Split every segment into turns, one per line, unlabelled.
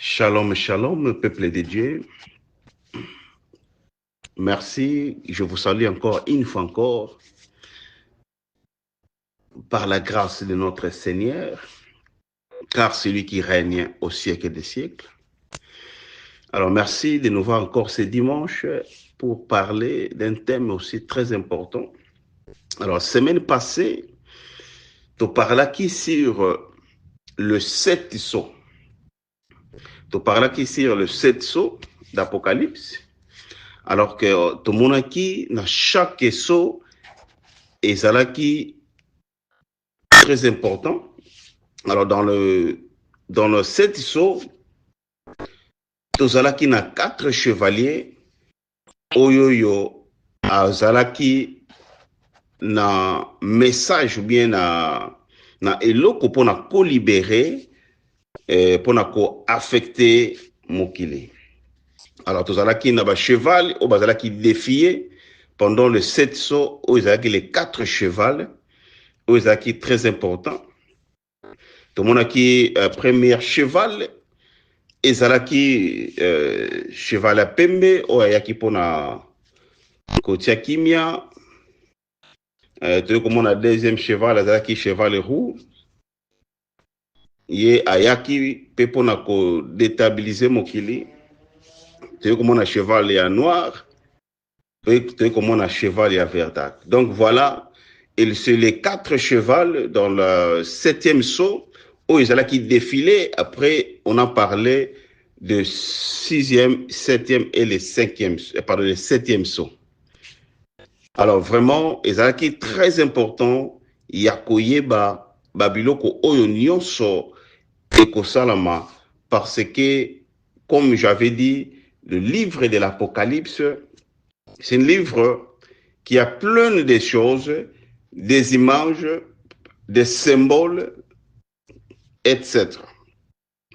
Shalom, shalom, peuple de Dieu. Merci, je vous salue encore une fois encore par la grâce de notre Seigneur, car c'est lui qui règne au siècle des siècles. Alors merci de nous voir encore ce dimanche pour parler d'un thème aussi très important. Alors, semaine passée, tu parlais qui sur le 7 sceaux. Tu parlais qui sur le 7 sceaux d'Apocalypse. Alors que tout le monde qui, dans chaque sceau, et ça qui très important. Alors, dans le 7 sceaux, tozalaki na 4 chevaliers, oyoyo, azalaki na message ou bien na eloko pour na co-libérer, pour na co-affecter mokili. Alors, tozalaki na ba cheval, ou bazalaki défié pendant le 7 sceaux, où izalaki les 4 chevals, où izalaki très important. Tout le monde qui premier cheval, ezalaki cheval à pembe, ou ayaki pona kotia kimia. Tu comme on a deuxième cheval, ezalaki cheval roux. Ye ayaki pe pona ko déstabiliser mokili. Tu comme on a cheval ya noir. Tu comme on a cheval ya verdâtre. Donc voilà, c'est les 4 chevals dans le 7e sceau. où ils allaient qui défiler. Après, on a parlé de 6e, 7e et le 5e, pardon, le 7e saut. Alors vraiment, ils allaient qui très important, yakoyeba babiloko oyo nyonso ekosalama, parce que, comme j'avais dit, le livre de l'Apocalypse, c'est un livre qui a plein de choses, des images, des symboles, etc.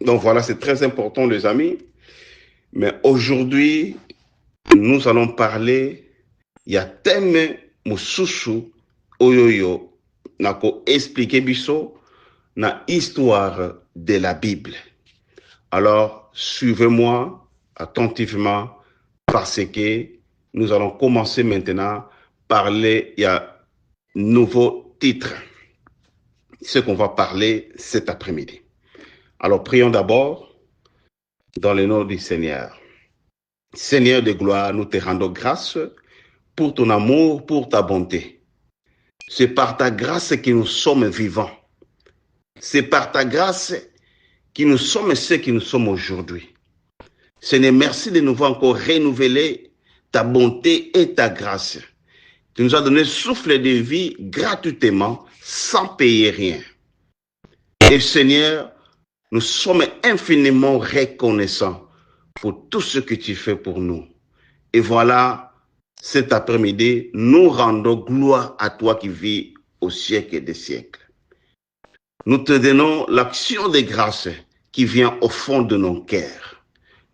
Donc voilà, c'est très important, les amis. Mais aujourd'hui, nous allons parler, il y a thème mususu oyoyo nako expliquer biso na histoire de la Bible. Alors, suivez-moi attentivement parce que nous allons commencer maintenant à parler, il y a un nouveau titre, ce qu'on va parler cet après-midi. Alors, prions d'abord dans le nom du Seigneur. Seigneur de gloire, nous te rendons grâce pour ton amour, pour ta bonté. C'est par ta grâce que nous sommes vivants. C'est par ta grâce que nous sommes ceux que nous sommes aujourd'hui. Seigneur, merci de nous voir encore renouveler ta bonté et ta grâce. Tu nous as donné souffle de vie gratuitement, sans payer rien. Et Seigneur, nous sommes infiniment reconnaissants pour tout ce que tu fais pour nous. Et voilà, cet après-midi, nous rendons gloire à toi qui vis au siècle des siècles. Nous te donnons l'action de grâce qui vient au fond de nos cœurs.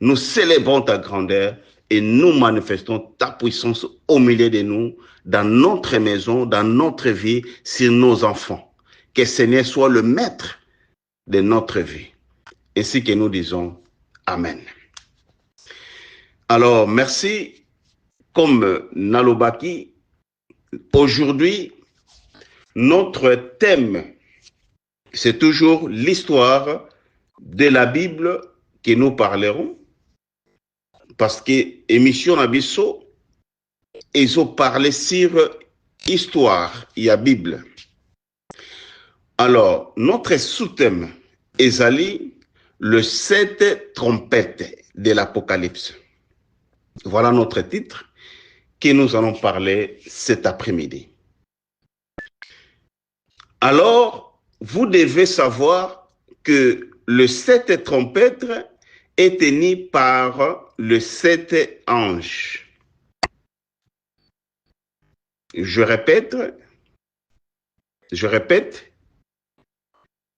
Nous célébrons ta grandeur et nous manifestons ta puissance au milieu de nous, dans notre maison, dans notre vie, sur nos enfants. Que Seigneur soit le maître de notre vie. Ainsi que nous disons Amen. Alors, merci. Comme Nalobaki, aujourd'hui, notre thème, c'est toujours l'histoire de la Bible que nous parlerons. Parce que émission Nabiso, ils ont parlé sur histoire, il y a Bible. Alors, notre sous-thème est le 7 trompettes de l'Apocalypse. Voilà notre titre que nous allons parler cet après-midi. Alors, vous devez savoir que le 7 trompettes est tenu par le 7 anges. Je répète,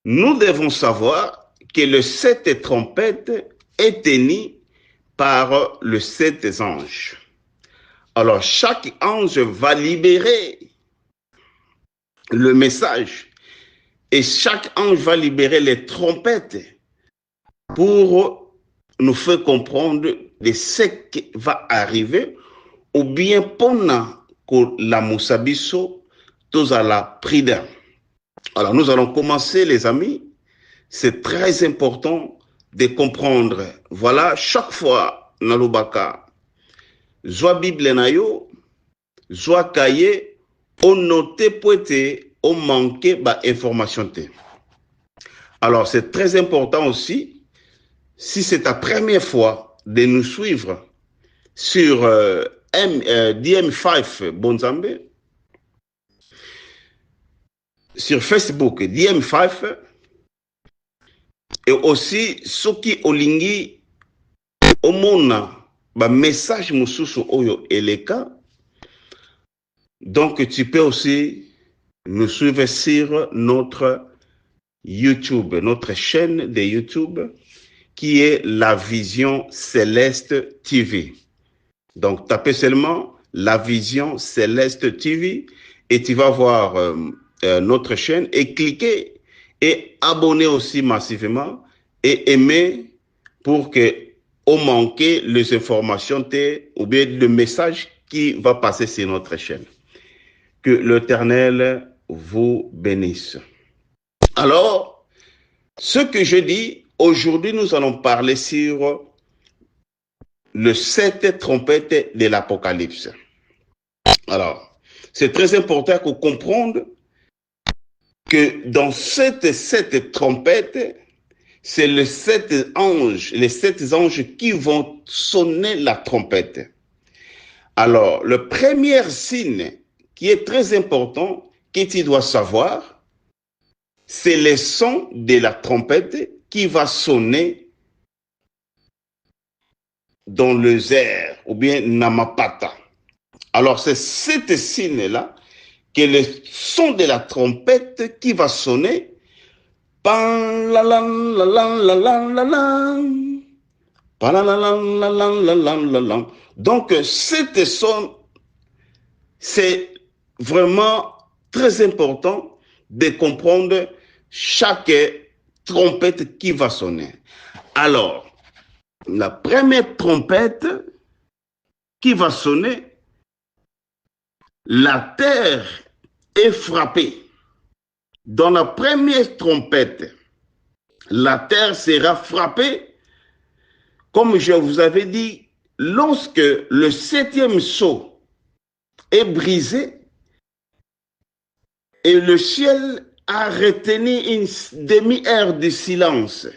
nous devons savoir que le 7 trompettes est tenu par le 7 anges. Alors, chaque ange va libérer le message et chaque ange va libérer les trompettes pour nous fait comprendre de ce qui va arriver, ou bien pendant que la Moussabiso, tous à la prudent. Alors nous allons commencer, les amis. C'est très important de comprendre. Voilà, chaque fois, Nalubaka, Zoa Bible nayo, Zoa Kaye, on note poete, on manquait information. Alors c'est très important aussi, si c'est ta première fois de nous suivre sur DM5 Bonzambe, sur Facebook DM5, et aussi ceux qui olingi omona message mususu oyo eleka. Donc tu peux aussi nous suivre sur notre YouTube, notre chaîne de YouTube qui est La Vision Céleste TV. Donc tapez seulement La Vision Céleste TV et tu vas voir notre chaîne et cliquez et abonnez aussi massivement et aimez pour que on manque les informations ou bien le message qui va passer sur notre chaîne. Que l'Éternel vous bénisse. Alors, ce que je dis, aujourd'hui nous allons parler sur le 7 trompette de l'Apocalypse. Alors, c'est très important qu'on comprenne que dans cette 7 trompettes, c'est les 7 anges qui vont sonner la trompette. Alors, le premier signe qui est très important, que tu dois savoir, c'est le son de la trompette qui va sonner dans les airs, ou bien Namapata. Alors, c'est cet signe-là, que le son de la trompette qui va sonner, donc, cet son, c'est vraiment très important de comprendre chaque trompette qui va sonner. Alors, la première trompette qui va sonner, la terre est frappée. Dans la première trompette, la terre sera frappée. Comme je vous avais dit, lorsque le 7e sceau est brisé et le ciel a retenu une demi-heure de silence.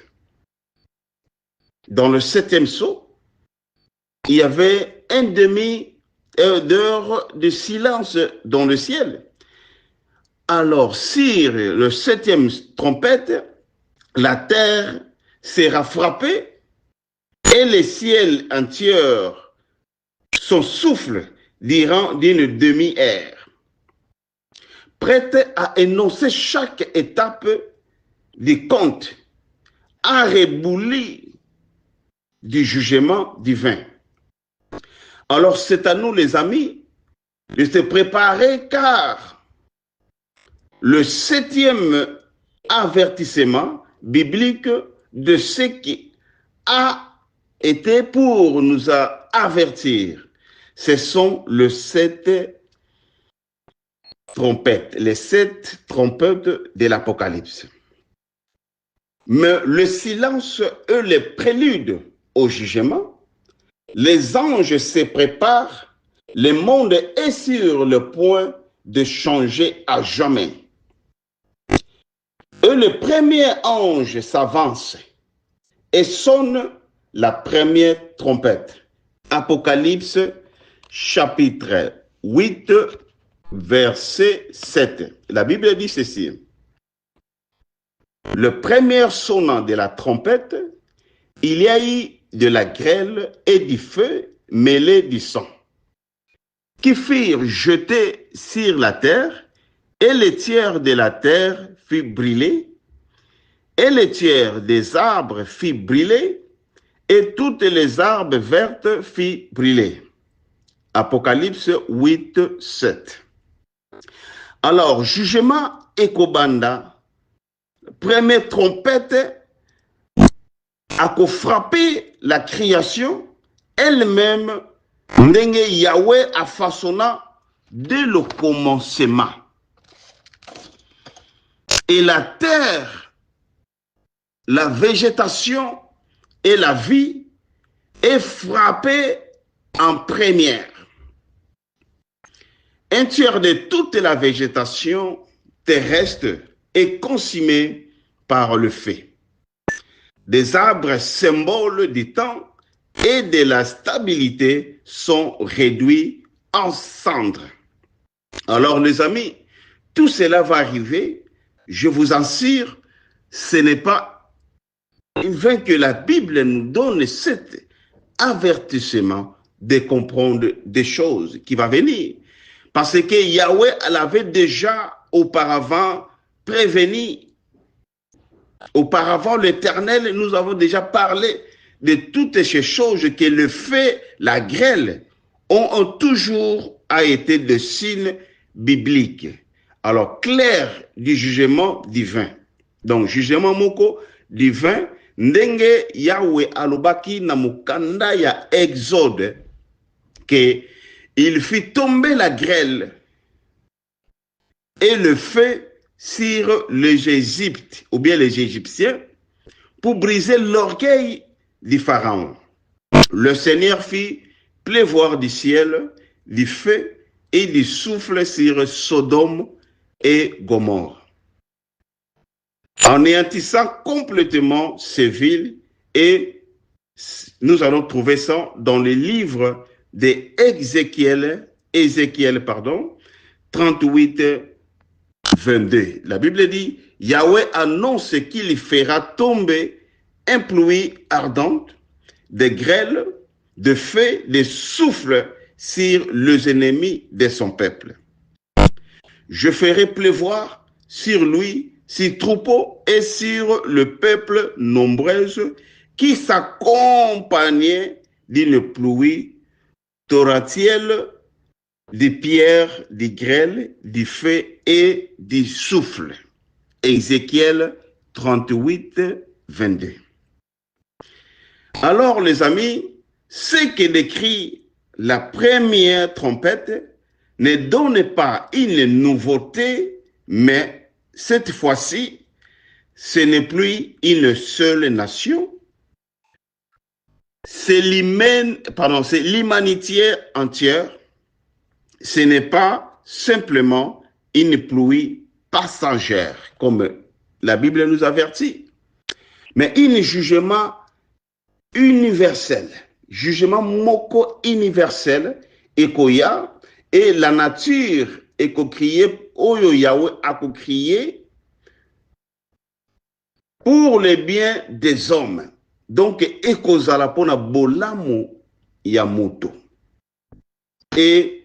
Dans le 7e sceau, il y avait une demi-heure de silence dans le ciel. Alors, sur le 7e trompette, la terre sera frappée et le ciel entier, son souffle durant d'une demi-heure, prête à énoncer chaque étape du conte, à reboulir du jugement divin. Alors c'est à nous les amis de se préparer, car le 7e avertissement biblique de ce qui a été pour nous avertir, ce sont les 7 trompettes, les 7 trompettes de l'Apocalypse. Mais le silence est le prélude au jugement. Les anges se préparent, le monde est sur le point de changer à jamais. Et le premier ange s'avance et sonne la première trompette. Apocalypse chapitre 8, verset 7. La Bible dit ceci. Le premier sonnant de la trompette, il y a eu de la grêle et du feu mêlés du sang, qui furent jetés sur la terre, et le tiers de la terre fut brûlé, et le tiers des arbres fut brûlé, et toutes les arbres vertes furent brûlées. Apocalypse 8, 7. Alors, jugement Ekobanda, première trompette, a frappé la création elle-même, ndenge Yahweh a façonné dès le commencement. Et la terre, la végétation et la vie est frappée en première. Un tiers de toute la végétation terrestre est consumée par le feu. Des arbres symboles du temps et de la stabilité sont réduits en cendres. Alors les amis, tout cela va arriver, je vous assure, ce n'est pas en vain que la Bible nous donne cet avertissement de comprendre des choses qui vont venir. Parce que Yahweh l'avait déjà auparavant prévenu. Auparavant, l'Éternel, nous avons déjà parlé de toutes ces choses que le feu, la grêle, ont toujours été des signes bibliques. Alors, clair du jugement divin. Donc, jugement moko divin, ndenge Yahweh alobaki na mukanda ya Exode, que il fit tomber la grêle et le feu sur les Égyptes, ou bien les Égyptiens, pour briser l'orgueil du Pharaon. Le Seigneur fit pleuvoir du ciel, du feu et du souffle sur Sodome et Gomorrhe, anéantissant complètement ces villes, et nous allons trouver ça dans les livres d'Ézéchiel, 38, 22. La Bible dit, Yahweh annonce qu'il fera tomber un pluie ardente, des grêles, de feu, des souffles sur les ennemis de son peuple. Je ferai pleuvoir sur lui, sur troupeau et sur le peuple nombreux qui s'accompagnait d'une pluie torrentielle, des pierres, des grêles, du feu et du souffle. Ézéchiel 38, 22. Alors, les amis, ce que décrit la première trompette ne donne pas une nouveauté, mais cette fois-ci, ce n'est plus une seule nation, c'est l'humanité entière. Ce n'est pas simplement une pluie passagère, comme la Bible nous avertit, mais un jugement universel, jugement moko universel, ekoya, et la nature ekocrié, oyo Yahweh a crié pour le bien des hommes. Donc, ekozala pona bolamo yamoto. Et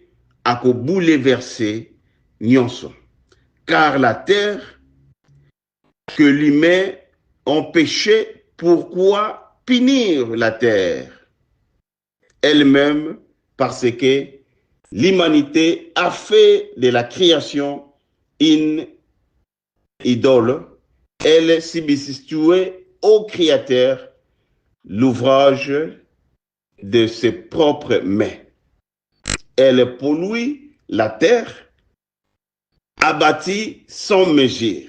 à bouleverser nyonso. Car la terre que l'humain ont péché, pourquoi punir la terre elle-même? Parce que l'humanité a fait de la création une idole. Elle substituait au Créateur l'ouvrage de ses propres mains. Elle pollue la terre, abattit sans mesure.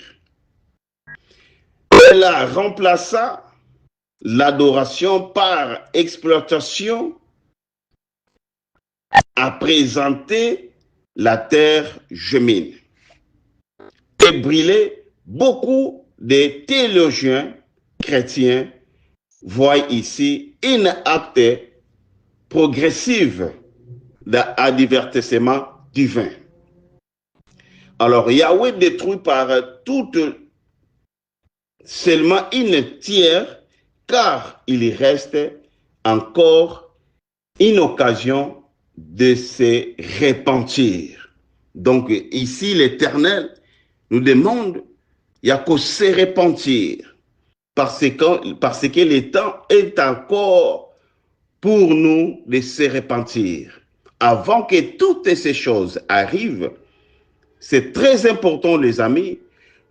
Elle a remplacé l'adoration par exploitation, a présenté la terre gemine et brûlé. Beaucoup de théologiens chrétiens voient ici un acte progressif d'avertissement divin. Alors Yahweh détruit par toute seulement une tiers, car il reste encore une occasion de se repentir. Donc ici l'Éternel nous demande, il y a qu'à se repentir, parce que le temps est encore pour nous de se repentir. Avant que toutes ces choses arrivent, c'est très important, les amis,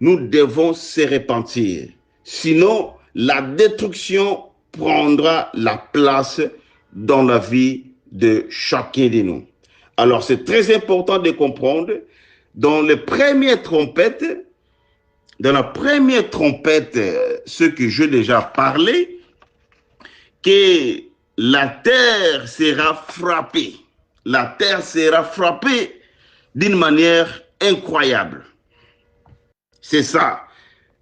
nous devons se repentir. Sinon, la destruction prendra la place dans la vie de chacun de nous. Alors, c'est très important de comprendre, dans la première trompette, ce que j'ai déjà parlé, que la terre sera frappée. La terre sera frappée d'une manière incroyable. C'est ça.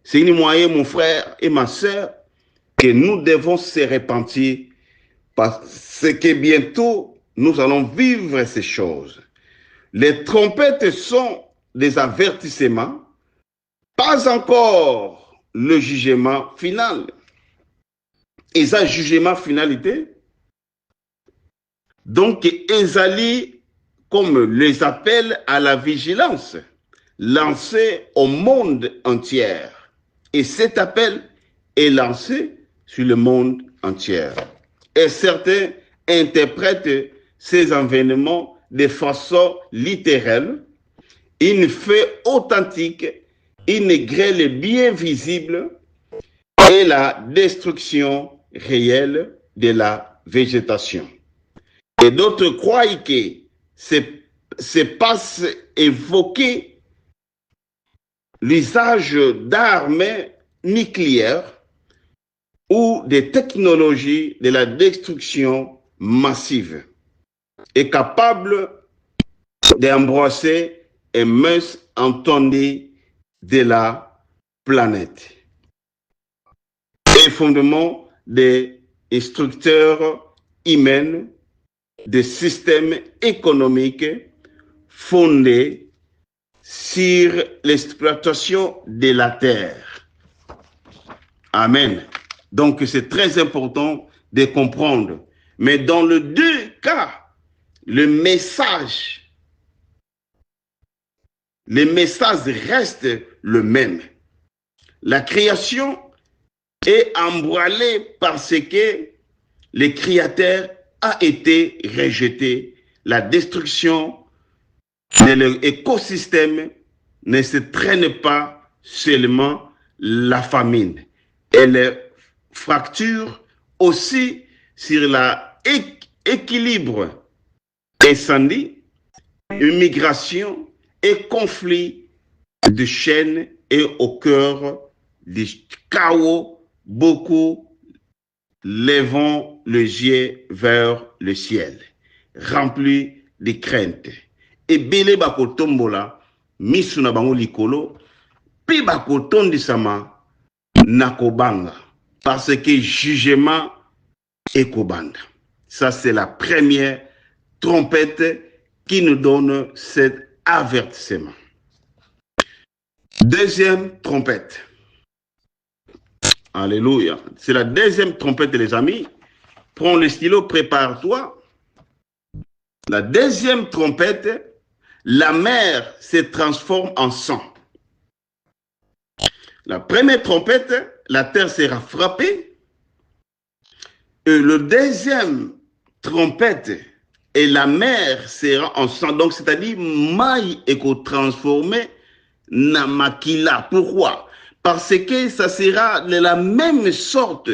C'est une moyen, mon frère et ma sœur, que nous devons se repentir parce que bientôt, nous allons vivre ces choses. Les trompettes sont des avertissements, pas encore le jugement final. Et ça, jugement finalité. Donc, Ezali, comme les appelle à la vigilance, lancé au monde entier. Et cet appel est lancé sur le monde entier. Et certains interprètent ces événements de façon littérale, une fait authentique, une grêle bien visible et la destruction réelle de la végétation. Et d'autres croient que c'est pas évoquer l'usage d'armes nucléaires ou des technologies de la destruction massive est capable d'embrasser et même entendre de la planète. Et fondement des structures humaines, des systèmes économiques fondés sur l'exploitation de la terre. Amen. Donc, c'est très important de comprendre. Mais dans les deux cas, le message reste le même. La création est embrouillée parce que le Créateur a été rejeté. La destruction de l'écosystème ne se traîne pas seulement la famine. Elle fracture aussi sur l'équilibre incendie, immigration et conflit de chaînes et au cœur du chaos, beaucoup lèvent les yeux vers le ciel, remplis de crainte. Et belé bako tombola, misu na bango likolo, pi bako tondisama nakobanga, parce que jugement est kobanda. Ça, c'est la première trompette qui nous donne cet avertissement. Deuxième trompette. Alléluia. C'est la deuxième trompette, les amis. Prends le stylo, prépare-toi. La deuxième trompette, la mer se transforme en sang. La première trompette, la terre sera frappée. Et le deuxième trompette, et la mer sera en sang. Donc, c'est-à-dire, maï est transformé na makila. Pourquoi? Parce que ça sera de la même sorte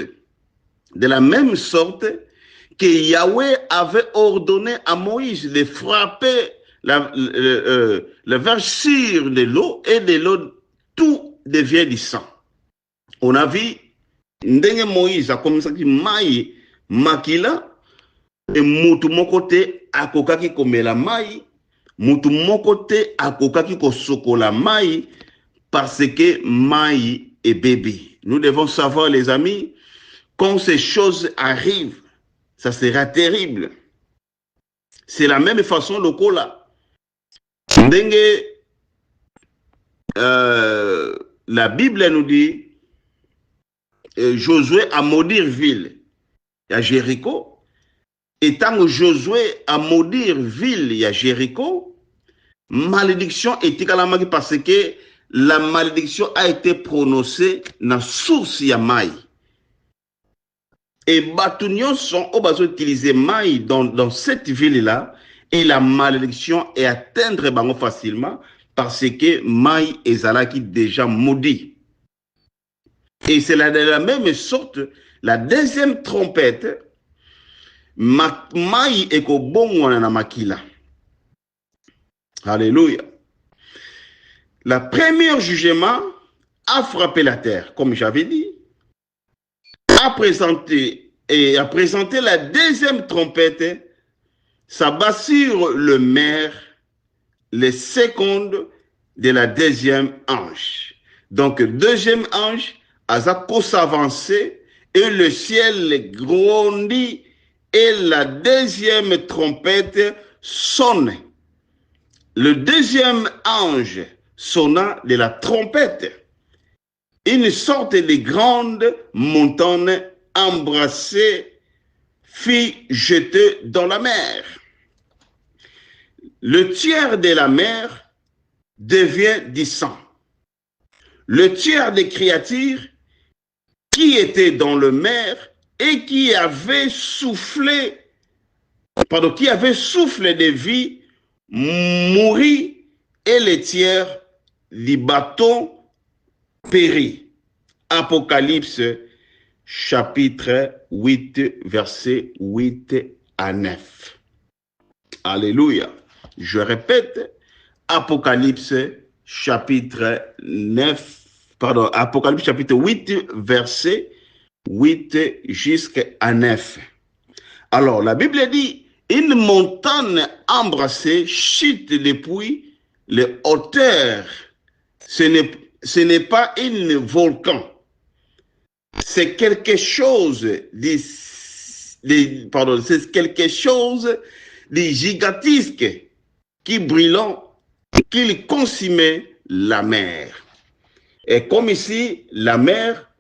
que Yahweh avait ordonné à Moïse de frapper le versure de l'eau, et de l'eau, tout devient du sang. On a vu, ndenge Moïse a commencé à maï makila, et mutu mokote akokaki komela mai, mutu mokote akokaki kosokola mai, parce que mai est bébé. Nous devons savoir, les amis, quand ces choses arrivent, ça sera terrible. C'est la même façon le kola. Ndenge la Bible nous dit, Josué a maudit ville à Jéricho. Et tant que Josué a maudit ville à Jéricho, malédiction est également parce que la malédiction a été prononcée dans la source ya maï. Et Batunion sont utilisés maï dans cette ville-là, et la malédiction est atteindre bango facilement parce que maï est zalaki déjà maudit. Et c'est de la même sorte La deuxième trompette, mai ekobongwana na makila. Alléluia. La première jugement a frappé la terre, comme j'avais dit, a présenté la deuxième trompette, ça bat sur le mer, les secondes de la deuxième ange. Donc, deuxième ange, Azako s'avancer et le ciel grandit et la deuxième trompette sonne. Le deuxième ange sonna de la trompette. Une sorte de grande montagne embrassée fut jetée dans la mer. Le tiers de la mer devient du sang. Le tiers des créatures qui étaient dans le mer et qui avaient soufflé de vie mourit et le tiers du bateau périt. Apocalypse chapitre 8 verset 8 à 9. Alléluia. Je répète, Apocalypse chapitre 8 verset 8 jusqu'à 9. Alors, la Bible dit, une montagne embrassée chute depuis les hauteurs. Ce n'est pas un volcan. C'est quelque chose de gigantesque qui brillant, qui consumait la mer. Et comme ici, la mer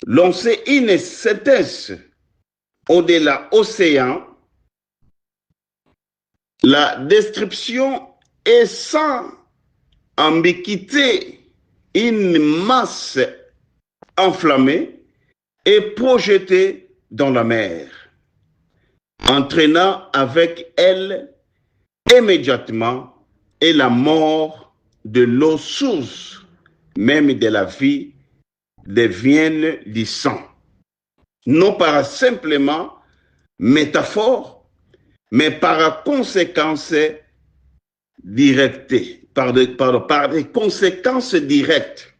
lançait une sétesse au-delà de l'océan, la description est sans ambiguïté, une masse enflammée et projetée dans la mer, entraînant avec elle immédiatement et la mort de l'eau source, même de la vie, deviennent du sang. Non pas simplement métaphore, mais par conséquence directe, par des conséquences directes.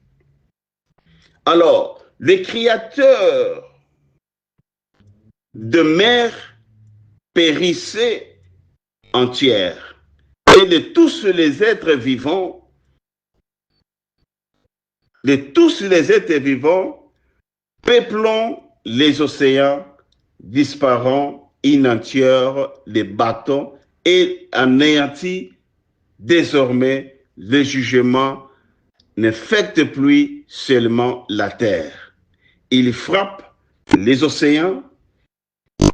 Alors, les créateurs de mer périssaient entières, et de tous les êtres vivants, peuplant les océans, disparant inentières les bateaux et anéantis. Désormais, le jugement n'affecte plus seulement la terre. Il frappe les océans,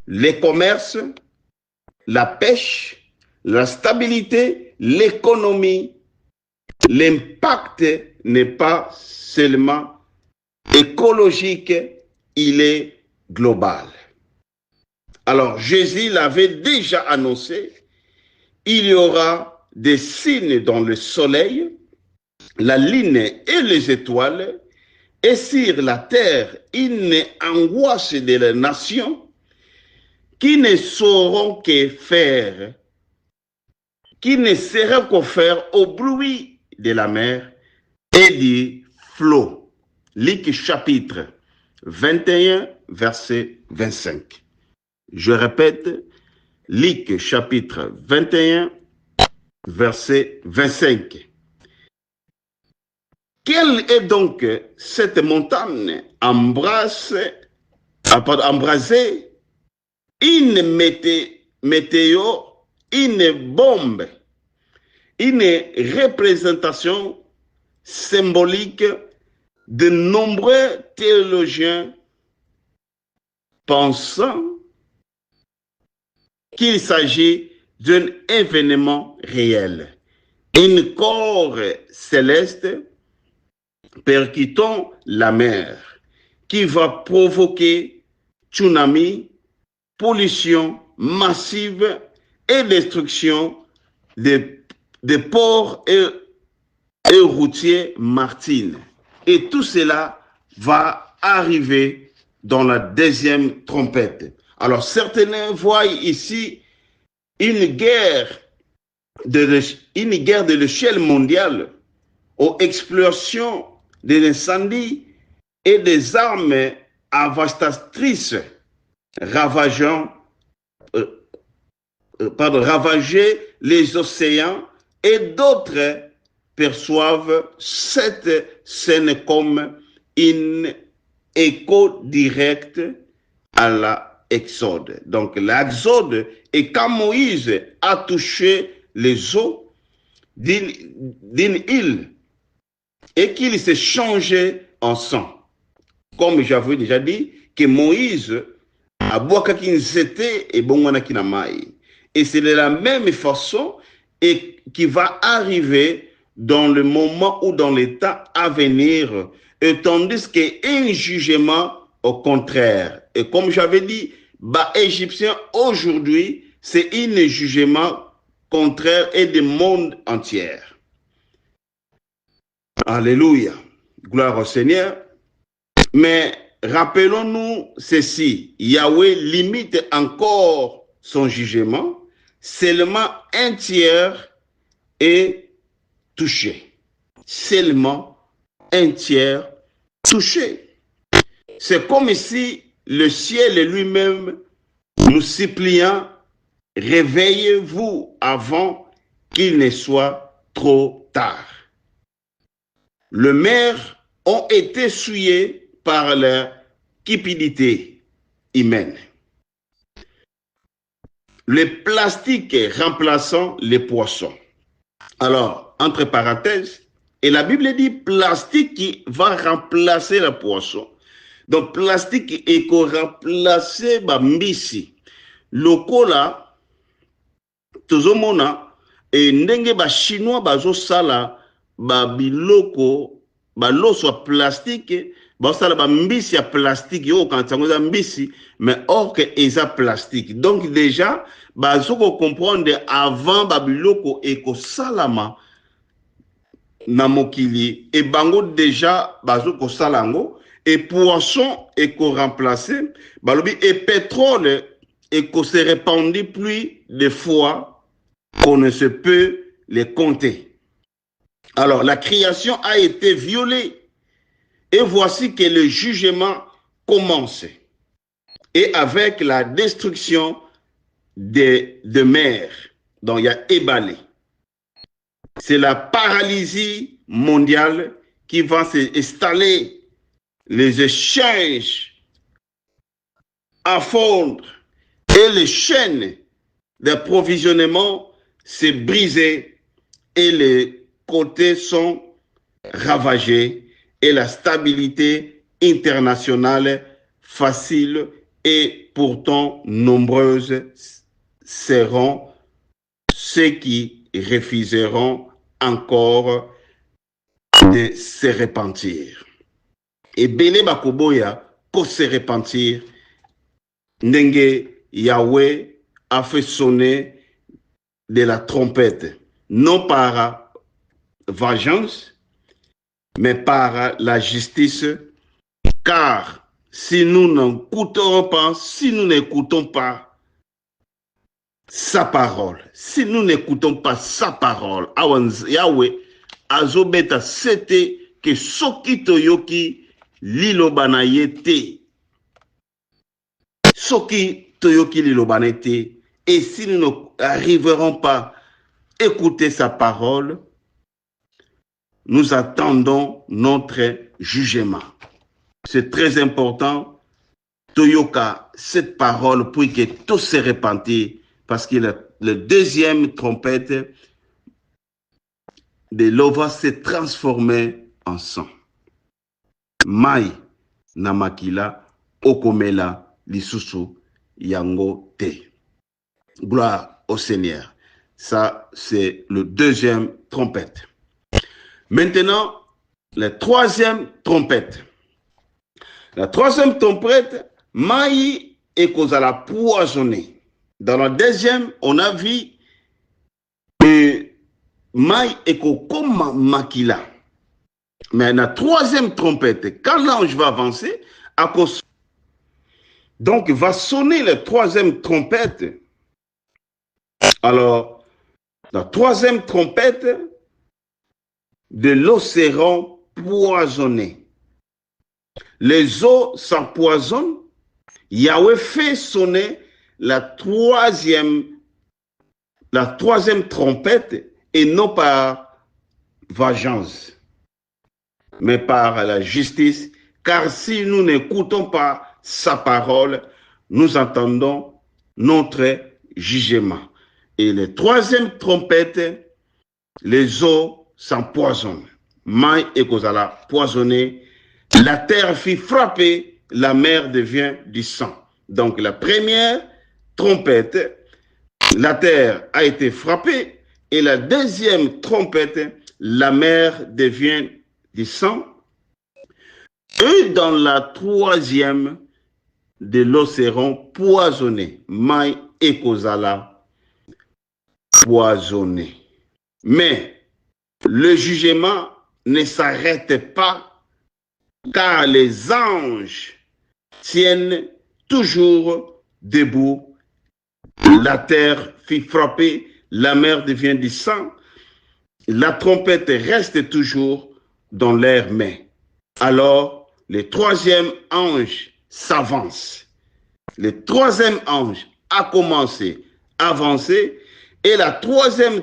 les commerces, la pêche, la stabilité, l'économie. L'impact n'est pas seulement écologique, il est global. Alors, Jésus l'avait déjà annoncé, il y aura des signes dans le soleil, la lune et les étoiles, et sur la terre, une angoisse de la nation qui ne sauront que faire, qui ne sera qu'à faire au bruit de la mer et du flot. Luc chapitre 21, verset 25. Je répète, Luc chapitre 21, verset 25. Quelle est donc cette montagne embrasée, une météo, une bombe, une représentation symbolique de nombreux théologiens pensant qu'il s'agit d'un événement réel. Un corps céleste percutant la mer qui va provoquer tsunami, pollution massive et destruction des ports et routiers maritimes. Et tout cela va arriver dans la deuxième trompette. Alors, certains voient ici une guerre de l'échelle mondiale aux explosions des incendies et des armes avastatrices ravager les océans, et d'autres perçoivent cette scène comme une écho direct à l'Exode. Donc l'Exode est quand Moïse a touché les eaux d'une île et qu'il s'est changé en sang. Comme j'avais déjà dit, que Moïse a boakaki nzete et bongwanaki na mai. Et c'est de la même façon et qui va arriver dans le moment ou dans l'état à venir, et tandis qu'un jugement au contraire. Et comme j'avais dit, bah Égyptien aujourd'hui, c'est un jugement contraire et du monde entier. Alléluia. Gloire au Seigneur. Mais rappelons-nous ceci, Yahweh limite encore son jugement, seulement un tiers est touché. Seulement un tiers touché. C'est comme si le ciel lui-même nous suppliant, réveillez-vous avant qu'il ne soit trop tard. Les mers ont été souillées par leur cupidité humaine. Le plastique remplaçant les poissons. Alors, entre parenthèses, et la Bible dit plastique qui va remplacer le poisson. Donc, plastique est qu'on remplacer mbisi. Lokola, tozomona, et ndenge ba chinois bazo sala, ba biloko, ba loso plastique, ba sala ba mbisi ya plastique, yo quand on a mbisi, mais or que eza plastique. Donc déjà, bazo ko comprendre avant ba biloko et ko salama na mokili, et bango déjà bazo ko salango, et poisson et ko remplacer, balobi et pétrole et qu'on se répandit plus de fois qu'on ne se peut les compter. Alors, la création a été violée et voici que le jugement commence. Et avec la destruction des mers, donc il y a éballé. C'est la paralysie mondiale qui va s'installer, les échanges à fondre et les chaînes d'approvisionnement s'est brisées et les côtés sont ravagés et la stabilité internationale facile et pourtant nombreuses seront ceux qui refuseront encore de se repentir. Et Bele Bakoboya pour se repentir, Ndenge Yahweh a fait sonner de la trompette, non par vengeance, mais par la justice, car si nous n'écoutons pas, si nous n'écoutons pas sa parole, si nous n'écoutons pas sa parole, Yahweh azobeta sete que soki toyoki lilobana yete, soki toyoki lilobana yete. Et si nous n'arriverons pas à écouter sa parole, nous attendons notre jugement. C'est très important, Toyoka, cette parole pour que tout se repentir, parce que la deuxième trompette de l'eau va se transformer en sang. Mai namakila okomela lisusu yango te. Gloire au Seigneur. Ça, c'est le deuxième trompette. Maintenant, la troisième trompette. La troisième trompette, Maï est cause à la poisonner. Dans la deuxième, on a vu que Maï est comme Makila. Mais la troisième trompette, quand l'ange va avancer, à cause Donc, va sonner la troisième trompette. Alors, la troisième trompette, de l'eau seront poisonnées. Les eaux s'empoisonnent. Yahweh fait sonner la troisième trompette, et non par vengeance, mais par la justice. Car si nous n'écoutons pas sa parole, nous entendons notre jugement. Et la troisième trompette, les eaux s'empoisonnent. Maï et Kozala poisonné. La terre fit frapper, la mer devient du sang. Donc la première trompette, la terre a été frappée, et la deuxième trompette, la mer devient du sang. Et dans la troisième, de l'eau seront poisonnés. Maï et Kozala poisonnés. Mais le jugement ne s'arrête pas, car les anges tiennent toujours debout. La terre fit frapper, la mer devient du sang, la trompette reste toujours dans l'air main. Alors, le troisième ange s'avance. Le troisième ange a commencé à avancer, et la troisième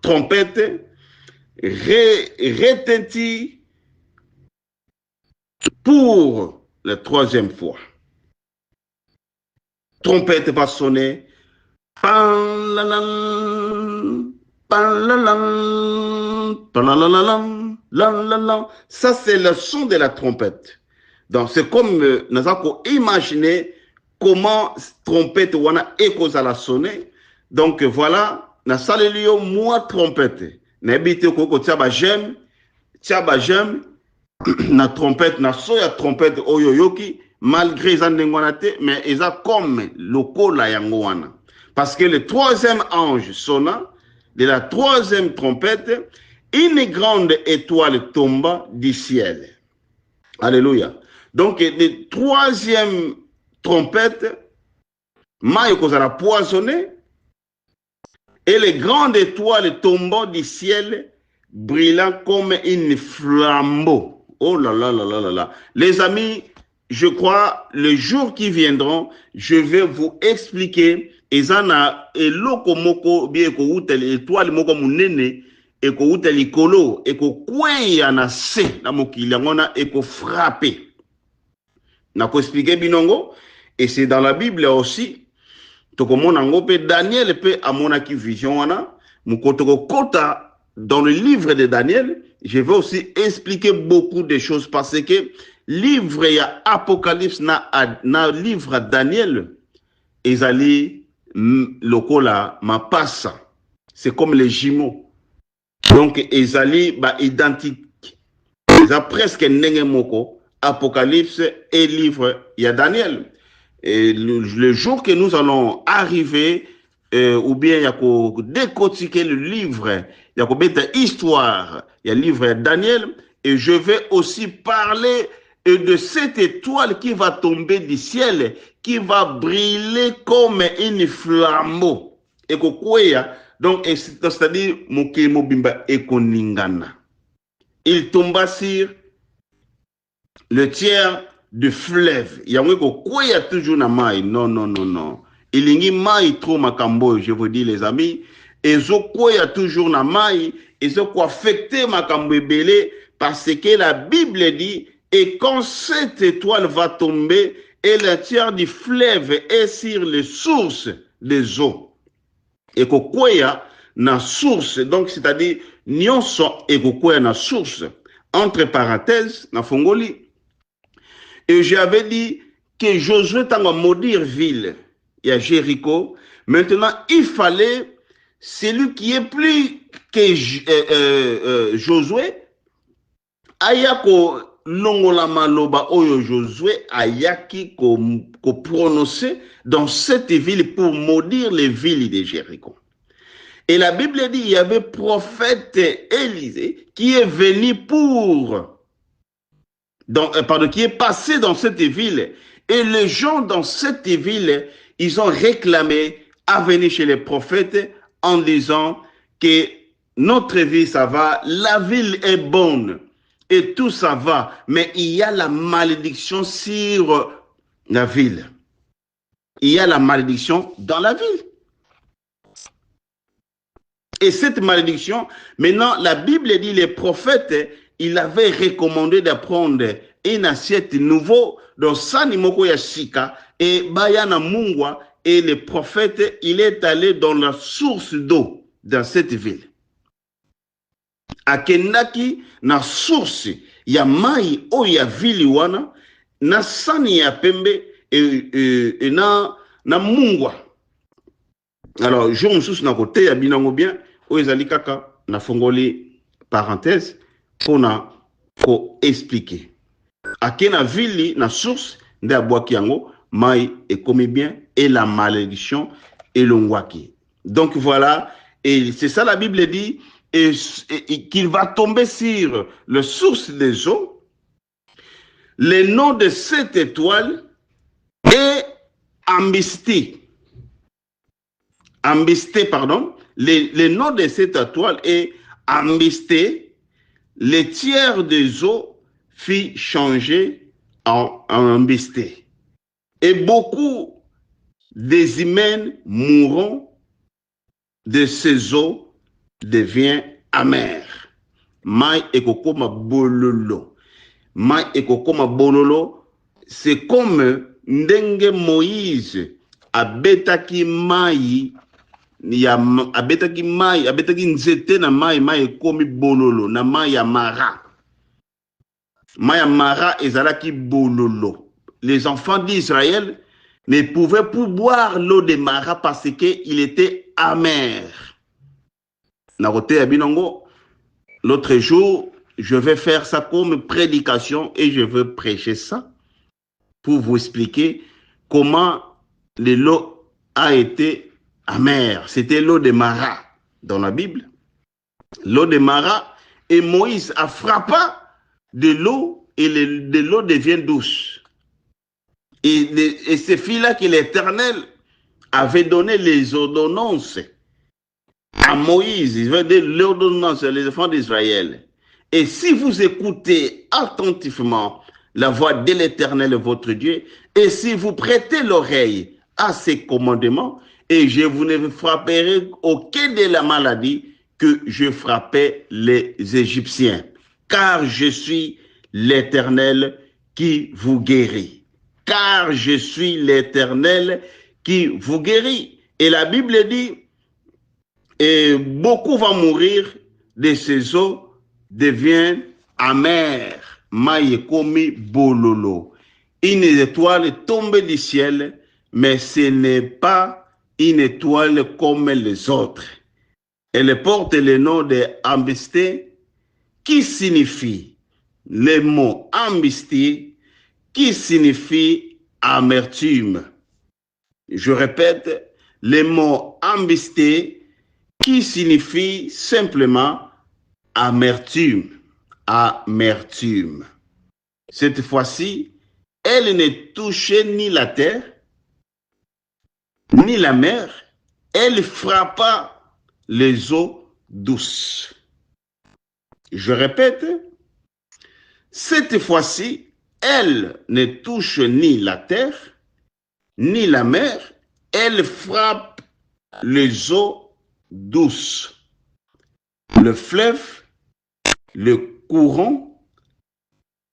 trompette retentit pour la troisième fois. Trompette va sonner. Ça, c'est le son de la trompette. Donc, c'est comme nous avons imaginé comment trompette wana ekoza la sonner. Donc, voilà, na salelio moi trompette. Na ebite koko tiaba j'aime, na trompette, na soya trompette oyoyoki, malgré zandengonate, mais ils ont comme loko la yangoana. Parce que le troisième ange sonna, de la troisième trompette, une grande étoile tomba du ciel. Alléluia. Donc, la troisième trompette, maille kozala poisonné, et les grandes étoiles tombant du ciel, brillant comme une flambeau. Oh là là là là là là. Les amis, je crois, les jours qui viendront, je vais vous expliquer. Ezana eloko moko bien ko uteli étoile moko munene et ko uteli kolo et ko kwenya na se na mokili ngona et ko frapper. Na ko expliquer binongo, et c'est dans la Bible aussi. Tokomona ngope Daniel pe amona ki vision wana mukotoko kota dans le livre de Daniel. Je vais aussi expliquer beaucoup de choses parce que livre ya Apocalypse na livre Daniel ezali lokola mapassa, c'est comme les jumeaux. Donc ezali ba identique. Eza presque ndenge moko Apocalypse et livre ya Daniel. Et le jour que nous allons arriver, ou bien il y a décortiquer le livre, il y a mettre histoire, il y a le livre Daniel, et je vais aussi parler de cette étoile qui va tomber du ciel, qui va briller comme une flambeau. Et donc, c'est-à-dire, il tomba sur le tiers du fleuve. Il y a toujours na mai. Non, non, non, non. Il y a mai trop makambo, je vous dis les amis. Et il y a toujours na mai. Et ce qui affecte makambo belé, parce que la Bible dit, et quand cette étoile va tomber, et le tiers du fleuve est sur les sources des eaux. Et kokoya na source, donc c'est-à-dire, nyonso et kokoya na source. Entre parenthèses, na fongoli. Et j'avais dit que Josué t'a maudire ville, il y a Jéricho. Maintenant, il fallait celui qui est plus que Josué, ayako longola maloba oyo Josué ayaki ko prononcer dans cette ville pour maudire les villes de Jéricho. Et la Bible dit il y avait prophète Élisée qui est venu qui est passé dans cette ville Et les gens dans cette ville, ils ont réclamé à venir chez les prophètes en disant que notre vie, ça va, la ville est bonne et tout ça va, mais il y a la malédiction sur la ville. Il y a la malédiction dans la ville. Et cette malédiction, maintenant, la Bible dit, les prophètes, il avait recommandé d'apprendre une assiette nouveau dans Sanimoko Yashika et Bayana Mungwa, et le prophète, il est allé dans la source d'eau dans cette ville. Akendaki na source ya mai o ya vili wana na sani ya pembe na Mungwa. Alors, je me soucie na côté ya binango bien o ezali kaka na fongoli parenthèse pour na ko expliquer. Akena vili na source nde abwaki yango mai ekomi bien et la malédiction elongwaki. Donc voilà, et c'est ça la Bible dit, et qu'il va tomber sur la source des eaux. Le nom de cette étoile est Ambisté. Ambisté, pardon. Le nom de cette étoile est Ambisté. Le tiers des eaux fit changer en Ambisté. Et beaucoup des humains mourront de ces eaux devient amer. Mai ekokoma bololo. Mai ekokoma bololo, c'est comme ndenge Moïse abetaki mai abetaki nzete na mai ekomi bololo na mai ya Mara. Mai ya Mara ezalaki bololo. Les enfants d'Israël ne pouvaient plus boire l'eau de Mara parce qu'il était amer. L'autre jour, je vais faire ça comme prédication et je veux prêcher ça pour vous expliquer comment l'eau a été amère. C'était l'eau de Mara dans la Bible. L'eau de Mara, et Moïse a frappé de l'eau et de l'eau devient douce. Et c'est filles-là que l'Éternel avait donné les ordonnances à Moïse, il veut dire l'ordonnance les enfants d'Israël. Et si vous écoutez attentivement la voix de l'Éternel votre Dieu, et si vous prêtez l'oreille à ses commandements, et je vous ne frapperai aucun de la maladie que je frappais les Égyptiens, car je suis l'Éternel qui vous guérit. Car je suis l'Éternel qui vous guérit. Et la Bible dit, et beaucoup vont mourir de ces eaux deviennent amères. Maïekomi bololo. Une étoile tombe du ciel, mais ce n'est pas une étoile comme les autres. Elle porte le nom de Ambisté, qui signifie le mot Ambisté, qui signifie amertume. Je répète, le mot Ambisté, qui signifie simplement amertume. Amertume. Cette fois-ci, elle ne touchait ni la terre, ni la mer. Elle frappa les eaux douces. Je répète, cette fois-ci, elle ne touche ni la terre, ni la mer. Elle frappe les eaux douce. Le fleuve, le courant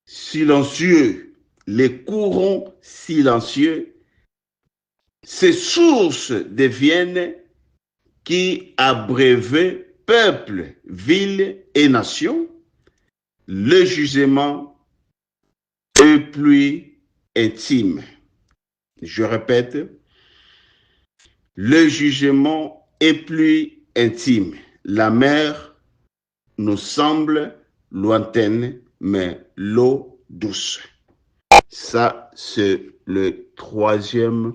silencieux, les courants silencieux, ces sources deviennent qui abreuvent peuple, ville et nation. Le jugement est plus intime. Je répète, le jugement est plus intime. La mer nous semble lointaine, mais l'eau douce. Ça, c'est le troisième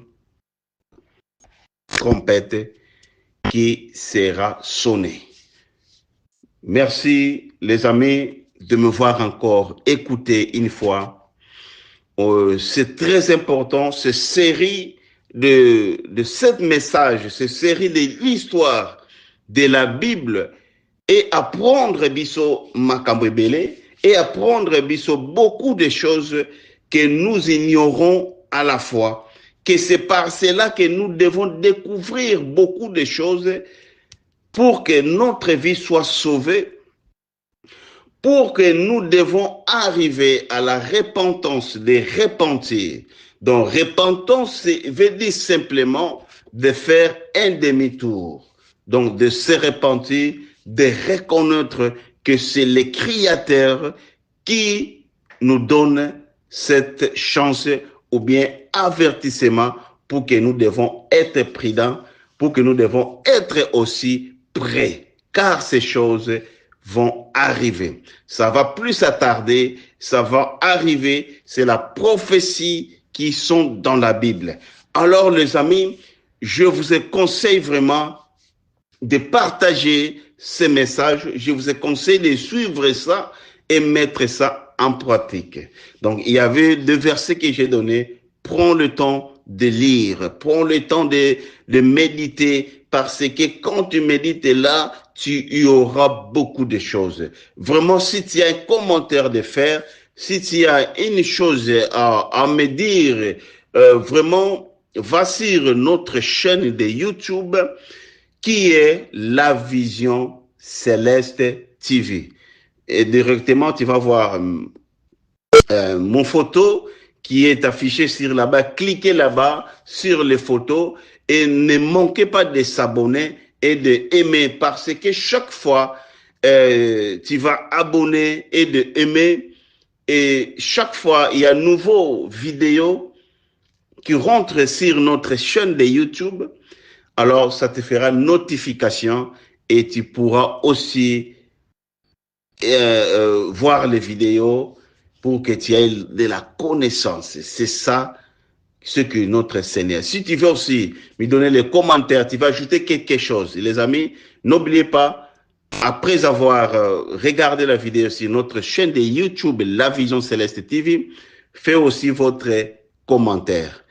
trompette qui sera sonné. Merci, les amis, de me voir encore écouter une fois. c'est très important, cette série de 7 messages, cette série de l'histoire de la Bible, et apprendre biso makambo ebele, et apprendre biso beaucoup de choses que nous ignorons à la fois, que c'est par cela que nous devons découvrir beaucoup de choses pour que notre vie soit sauvée, pour que nous devons arriver à la repentance, de repentir. Donc, repentance veut dire simplement de faire un demi-tour. Donc, de se repentir, de reconnaître que c'est le Créateur qui nous donne cette chance ou bien avertissement pour que nous devons être prudents, pour que nous devons être aussi prêts. Car ces choses vont arriver. Ça va plus s'attarder, ça va arriver. C'est la prophétie qui sont dans la Bible. Alors, les amis, je vous conseille vraiment de partager ces messages. Je vous conseille de suivre ça et mettre ça en pratique. Donc, il y avait 2 versets que j'ai donnés. Prends le temps de lire, prends le temps de méditer, parce que quand tu médites là, tu y auras beaucoup de choses. Vraiment, si tu as un commentaire de faire, si tu as une chose à me dire, vraiment, va sur notre chaîne de YouTube qui est La Vision Céleste TV. Et directement, tu vas voir mon photo qui est affiché sur là-bas. Cliquez là-bas sur les photos et ne manquez pas de s'abonner et d'aimer, parce que chaque fois tu vas abonner et d'aimer, et chaque fois il y a une nouvelle vidéo qui rentre sur notre chaîne de YouTube, alors ça te fera notification et tu pourras aussi voir les vidéos pour que tu aies de la connaissance. C'est ça ce que notre Seigneur. Si tu veux aussi me donner les commentaires, tu vas ajouter quelque chose. Les amis, n'oubliez pas, après avoir regardé la vidéo sur notre chaîne de YouTube, La Vision Céleste TV, faites aussi votre commentaire.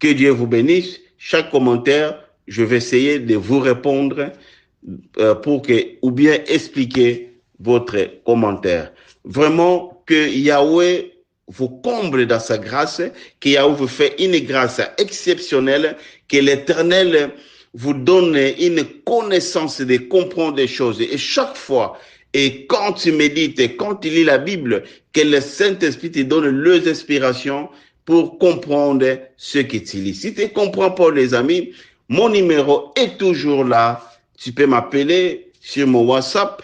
Que Dieu vous bénisse. Chaque commentaire, je vais essayer de vous répondre pour que, ou bien expliquer votre commentaire. Vraiment, que Yahweh vous comble dans sa grâce, que Yahweh vous fait une grâce exceptionnelle, que l'Éternel vous donne une connaissance de comprendre des choses. Et chaque fois, et quand tu médites, et quand tu lis la Bible, que le Saint-Esprit te donne les inspirations pour comprendre ce que tu lis. Si tu ne comprends pas, les amis, mon numéro est toujours là. Tu peux m'appeler sur mon WhatsApp.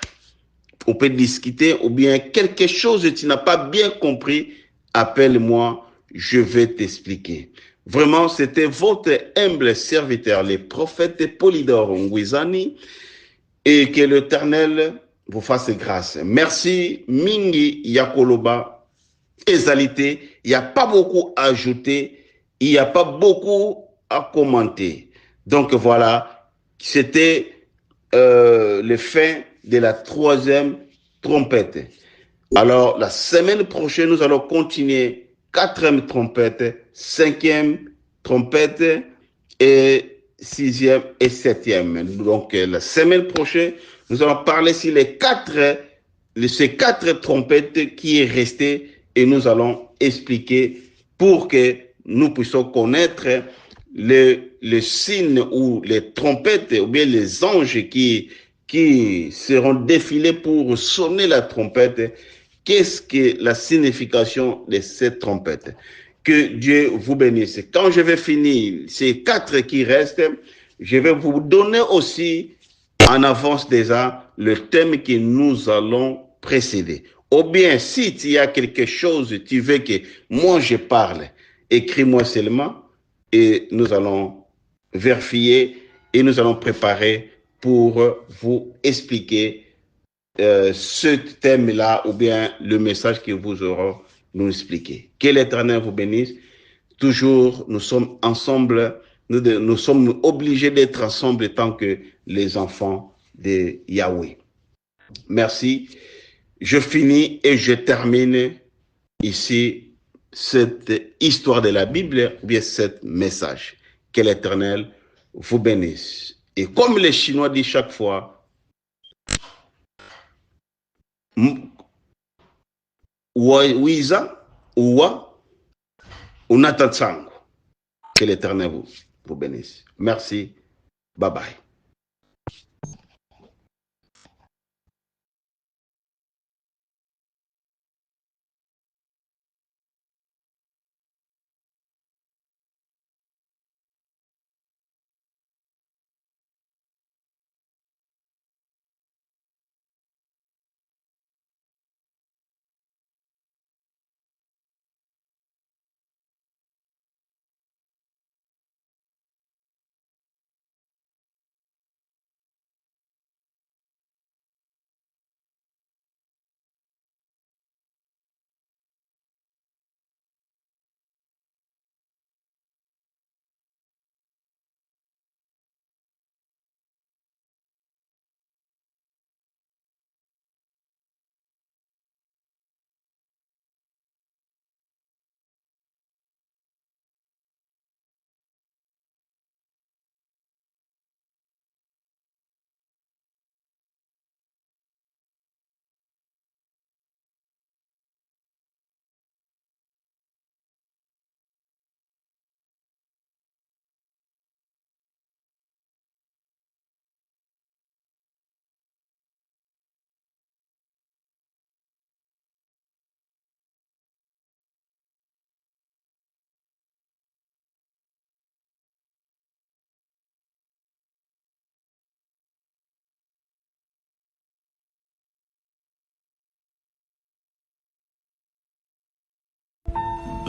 On peut discuter, ou bien quelque chose que tu n'as pas bien compris, appelle-moi, je vais t'expliquer. Vraiment, c'était votre humble serviteur, le prophète Polydore Ngwizani, et que l'Éternel vous fasse grâce. Merci, Mingi Yakoloba, Ezalité. Il n'y a pas beaucoup à ajouter, il n'y a pas beaucoup à commenter. Donc voilà, c'était le fin de la 3e trompette. Alors, la semaine prochaine, nous allons continuer 4e trompette, 5e trompette et 6e et 7e. Donc, la semaine prochaine, nous allons parler sur ces 4 trompettes qui est resté, et nous allons expliquer pour que nous puissions connaître les signes ou les trompettes ou bien les anges qui seront défilés pour sonner la trompette. Qu'est-ce que la signification de cette trompette? Que Dieu vous bénisse. Quand je vais finir ces 4 qui restent, je vais vous donner aussi en avance déjà le thème que nous allons précéder. Ou bien, si tu y a quelque chose, tu veux que moi je parle, écris-moi seulement et nous allons vérifier et nous allons préparer pour vous expliquer ce thème-là ou bien le message que vous aurez nous expliquer. Que l'Éternel vous bénisse. Toujours, nous sommes ensemble, nous sommes obligés d'être ensemble tant que les enfants de Yahweh. Merci. Je finis et je termine ici cette histoire de la Bible, bien cet message. Que l'Éternel vous bénisse. Et comme les Chinois disent chaque fois, Wiza, Uwa, Unatatsango. Que l'Éternel vous bénisse. Merci. Bye bye.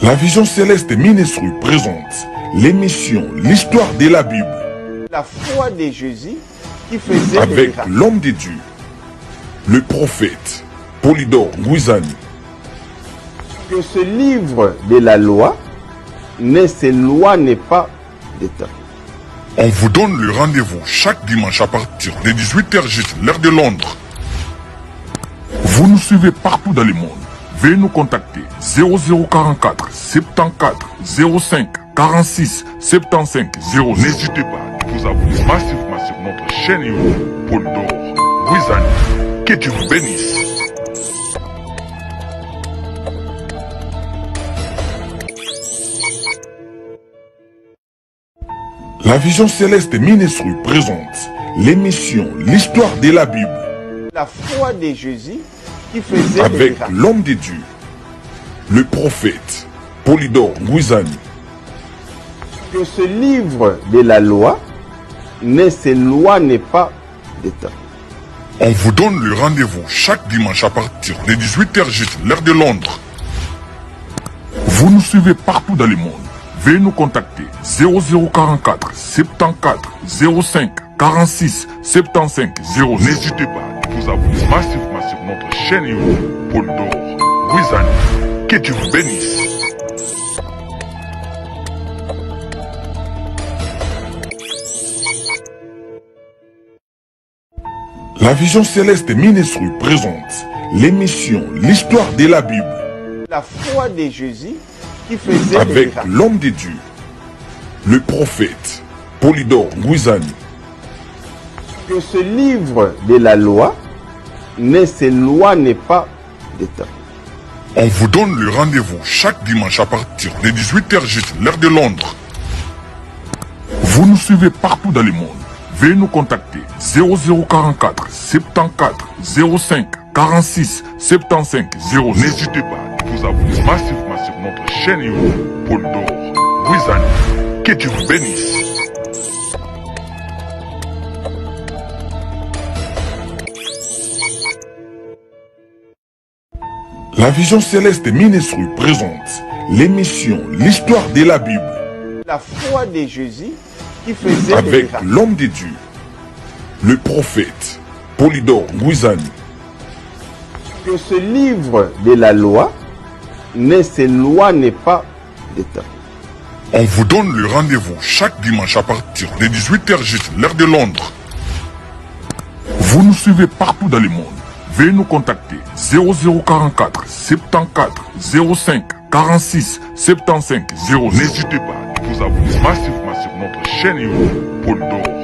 La Vision Céleste Ministry présente l'émission L'Histoire de la Bible.
La foi de Jésus qui faisait
avec l'homme de Dieu, le prophète Polydore Ngouizani.
Que ce livre de la loi ne s'éloigne pas de temps.
On vous donne le rendez-vous chaque dimanche à partir de 18h juste, l'heure de Londres. Vous nous suivez partout dans le monde. Veuillez nous contacter 0044 74 05 46 75 0. N'hésitez pas à vous abonner massivement sur notre chaîne YouTube Polydore Ngouizani. Que Dieu vous bénisse. La Vision Céleste Ministry présente l'émission L'Histoire de la Bible.
La foi de Jésus qui faisait
avec l'homme de Dieu, le prophète Polydore Ngouizani.
Que ce livre de la loi ne s'éloigne pas de temps.
On vous donne le rendez-vous chaque dimanche à partir de 18h juste, l'heure de Londres. Vous nous suivez partout dans le monde. Veuillez nous contacter 0044 74 05 46 75 0. N'hésitez pas à vous abonner massivement sur notre chaîne YouTube Polydore Ngouizani. Que Dieu vous bénisse. La Vision Céleste Ministry présente l'émission L'Histoire de la Bible.
La foi de Jésus qui faisait
avec l'homme de Dieu, le prophète Polydore Ngouizani.
Que ce livre de la loi ne s'éloigne pas de temps.
On vous donne le rendez-vous chaque dimanche à partir de 18h juste, l'heure de Londres. Vous nous suivez partout dans le monde. Veuillez nous contacter 0044 74 05 46 75 0. N'hésitez pas à vous abonner massivement sur notre chaîne YouTube Polydore Ngouizani. Que Dieu vous bénisse. La Vision Céleste Ministry présente l'émission L'Histoire de la Bible.
La foi de Jésus qui faisait
avec l'homme de Dieu, le prophète Polydore Ngouizani.
Que ce livre de la loi ne s'éloigne pas de temps.
On vous donne le rendez-vous chaque dimanche à partir de 18h juste, l'heure de Londres. Vous nous suivez partout dans le monde. Veuillez nous contacter 0044 74 05 46 75 0. N'hésitez pas à vous abonner massivement sur notre chaîne YouTube Paul d'Or.